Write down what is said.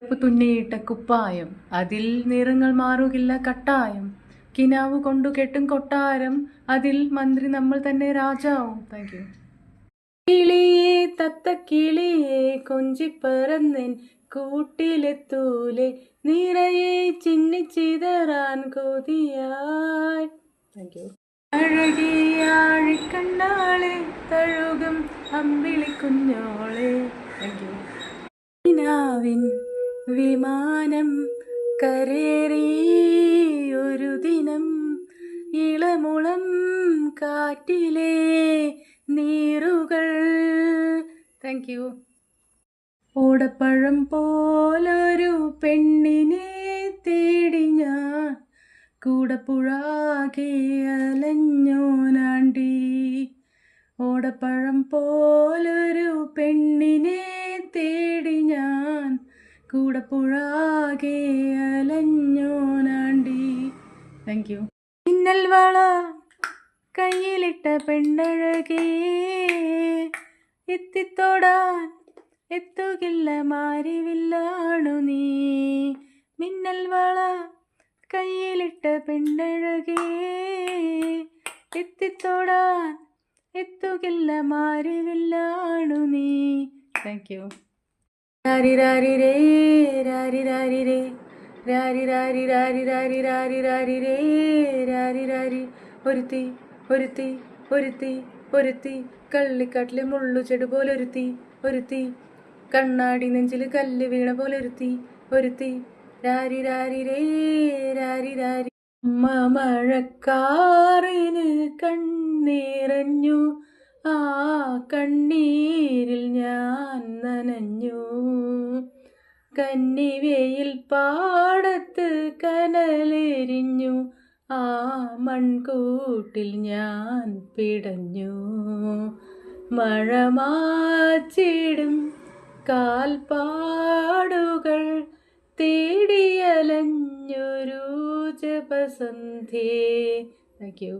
തുന്നിയിട്ട കുപ്പായം, അതിൽ നിറങ്ങൾ മാറുകില്ല കട്ടായം. കിനാവ് കൊണ്ടു കെട്ടും കൊട്ടാരം, അതിൽ മന്ത്രി നമ്മൾ തന്നെ രാജാവും. Thank you. കിളിയേ തത്തക്കിളിയേ കൊഞ്ചിപ്പറന്നെൻ കൂട്ടിലെത്തൂലെ, നിറയെ ചിന്നിച്ചിതറാൻ കൊതിയായി. Thank you. അഴകിയാഴിക്കണ്ണാളെ തഴുകും അമ്പിളിക്കുഞ്ഞോളെ. Thank you. നിലാവിൻ വിമാനം കരേറി ഒരു ദിനം, ഇളമുളം കാറ്റിലെ നീറുകൾ. Thank you. ഓടപ്പഴം പോലൊരു പെണ്ണിനെ തേടി ഞാൻ കൂടപ്പുഴാകെ അലഞ്ഞോനാണ്ടി. ഓടപ്പഴം പോലൊരു പെണ്ണിനെ തേടി ഞാൻ കൂടപ്പുഴാകെ അലഞ്ഞോനാണ്ടി. Thank you. മിന്നൽ വള കയ്യിലിട്ട പെണ്ണഴകേ, എത്തിത്തൊടാൻ എത്തുകില്ല മാരിവില്ലാണു നീ. മിന്നൽ വള കയ്യിലിട്ട പെണ്ണഴകേ, എത്തിത്തൊടാൻ എത്തുകില്ല മാരിവില്ലാണു നീ. Thank you. രാരി രാരി രേ രാരി രാരി രേ രാരി രാരി രാരി രാരി രാരി രാരി രേ രാരി രാരി. ഒരുത്തി ഒരുത്തി ഒരുത്തി ഒരുത്തി കള്ളിക്കാട്ടിലെ മുള്ളു ചെടു പോലൊരുത്തി. ഒരുത്തി കണ്ണാടി നെഞ്ചിൽ കല്ല് വീണ പോലൊരുത്തി. ഒരുത്തി രാരി രാരി രേ രാരി രാരി. അമ്മ മഴക്കാറിന് കണ്ണീറഞ്ഞു, ആ കണ്ണീരിൽ ഞാൻ നനഞ്ഞു. കന്നിവെയിൽ പാടത്ത് കനലെരിഞ്ഞു, ആ മൺകൂട്ടിൽ ഞാൻ പിടഞ്ഞു. മഴ മാച്ചിടും കാൽപ്പാടുകൾ തേടിയലഞ്ഞൊരു ജപസന്ധ്യേ. Thank you.